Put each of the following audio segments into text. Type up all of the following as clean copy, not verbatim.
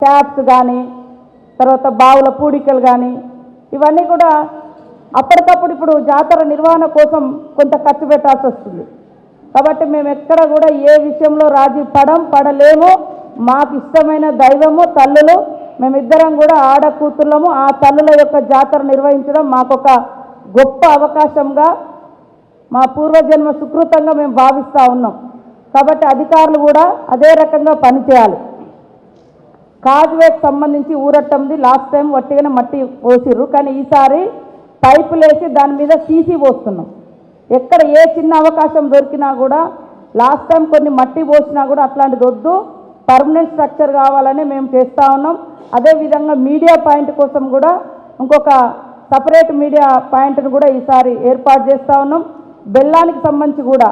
Taps కానీ తర్వాత బావుల పూడికలు కానీ ఇవన్నీ కూడా అప్పటికప్పుడు ఇప్పుడు జాతర నిర్వహణ కోసం కొంత ఖర్చు పెట్టాల్సి వస్తుంది. కాబట్టి మేము ఎక్కడ కూడా ఏ విషయంలో రాజీ పడలేము. మాకు ఇష్టమైన దైవము తల్లులు, మేమిద్దరం కూడా ఆడ కూతుళ్ళము. ఆ తల్లుల యొక్క జాతర నిర్వహించడం మాకొక గొప్ప అవకాశంగా, మా పూర్వజన్మ సుకృతంగా మేము భావిస్తూ ఉన్నాం. కాబట్టి అధికారులు కూడా అదే రకంగా పనిచేయాలి. కాజ్వేకి సంబంధించి ఊరట్టంది లాస్ట్ టైం వట్టిగానే మట్టి పోసిర్రు, కానీ ఈసారి పైపులు వేసి దాని మీద సీసీ పోస్తున్నాం. ఎక్కడ ఏ చిన్న అవకాశం దొరికినా కూడా, లాస్ట్ టైం కొన్ని మట్టి పోసినా కూడా అట్లాంటిది వద్దు, పర్మనెంట్ స్ట్రక్చర్ కావాలని మేము చేస్తూ ఉన్నాం. అదేవిధంగా మీడియా పాయింట్ కోసం కూడా ఇంకొక సపరేట్ మీడియా పాయింట్ను కూడా ఈసారి ఏర్పాటు చేస్తూ ఉన్నాం. బెల్లానికి సంబంధించి కూడా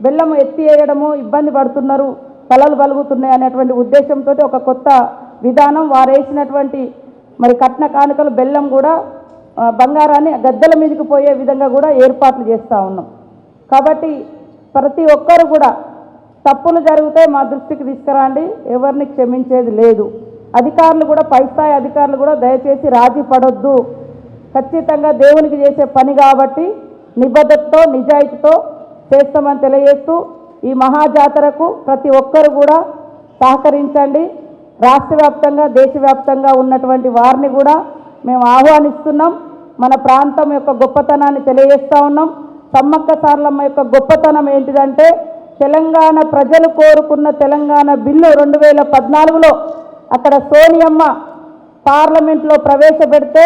బెల్లం ఎత్తి వేయడము ఇబ్బంది పడుతున్నారు, తలలు బలుగుతున్నాయి అనేటువంటి ఉద్దేశంతో ఒక కొత్త విధానం, వారు వేసినటువంటి మరి కట్న కానుకలు బెల్లం కూడా బంగారాన్ని గద్దెల మీదకి పోయే విధంగా కూడా ఏర్పాట్లు చేస్తూ ఉన్నాం. కాబట్టి ప్రతి ఒక్కరు కూడా తప్పులు జరిగితే మా దృష్టికి తీసుకురండి, ఎవరిని క్షమించేది లేదు. అధికారులు కూడా పై స్థాయి అధికారులు కూడా దయచేసి రాజీ పడొద్దు. ఖచ్చితంగా దేవునికి చేసే పని కాబట్టి నిబద్ధతతో నిజాయితీతో చేస్తామని తెలియజేస్తూ ఈ మహాజాతరకు ప్రతి ఒక్కరు కూడా సహకరించండి. రాష్ట్ర వ్యాప్తంగా దేశవ్యాప్తంగా ఉన్నటువంటి వారిని కూడా మేము ఆహ్వానిస్తున్నాం. మన ప్రాంతం యొక్క గొప్పతనాన్ని తెలియజేస్తూ ఉన్నాం. సమ్మక్క సారలమ్మ యొక్క గొప్పతనం ఏంటిదంటే, తెలంగాణ ప్రజలు కోరుకున్న తెలంగాణ బిల్లు 2014లో అక్కడ సోనియమ్మ పార్లమెంట్లో ప్రవేశపెడితే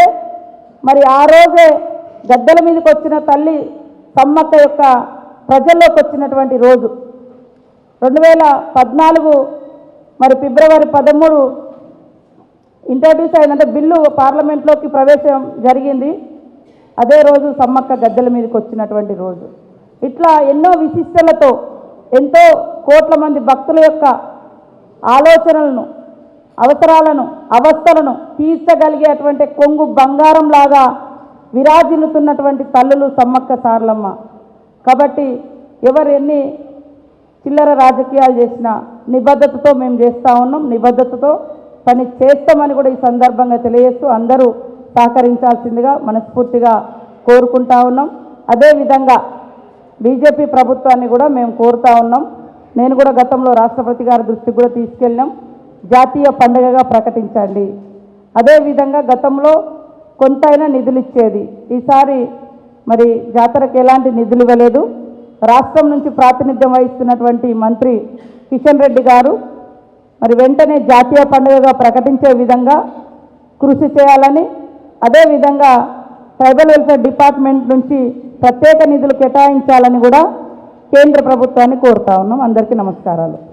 మరి ఆ రోజే గద్దెల మీదకి వచ్చిన తల్లి సమ్మక్క యొక్క ప్రజల్లోకి వచ్చినటువంటి రోజు 2014 మరి ఫిబ్రవరి 13 ఇంట్రడ్యూస్ అయిందంటే బిల్లు పార్లమెంట్లోకి ప్రవేశం జరిగింది. అదే రోజు సమ్మక్క గద్దెల మీదకి వచ్చినటువంటి రోజు. ఇట్లా ఎన్నో విశిష్టలతో ఎంతో కోట్ల మంది భక్తుల యొక్క ఆలోచనలను, అవసరాలను, అవస్థలను తీర్చగలిగేటువంటి కొంగు బంగారం లాగా విరాజిల్లుతున్నటువంటి తల్లులు సమ్మక్క సారలమ్మ. కాబట్టి ఎవరు ఎన్ని చిల్లర రాజకీయాలు చేసినా నిబద్ధతతో మేము చేస్తూ ఉన్నాం, నిబద్ధతతో పని చేస్తామని కూడా ఈ సందర్భంగా తెలియజేస్తూ అందరూ సహకరించాల్సిందిగా మనస్ఫూర్తిగా కోరుకుంటా ఉన్నాం. అదేవిధంగా బీజేపీ ప్రభుత్వాన్ని కూడా మేము కోరుతూ ఉన్నాం. నేను కూడా గతంలో రాష్ట్రపతి గారి దృష్టికి కూడా తీసుకెళ్ళాం, జాతీయ పండుగగా ప్రకటించండి. అదేవిధంగా గతంలో కొంతైనా నిధులు ఇచ్చేది, ఈసారి మరి జాతరకు ఎలాంటి నిధులు ఇవ్వలేదు. రాష్ట్రం నుంచి ప్రాతినిధ్యం వహిస్తున్నటువంటి మంత్రి కిషన్ రెడ్డి గారు మరి వెంటనే జాతీయ పండుగగా ప్రకటించే విధంగా కృషి చేయాలని, అదేవిధంగా ట్రైబల్ వెల్ఫేర్ డిపార్ట్మెంట్ నుంచి ప్రత్యేక నిధులు కేటాయించాలని కూడా కేంద్ర ప్రభుత్వాన్ని కోరుతా ఉన్నాం. అందరికీ నమస్కారాలు.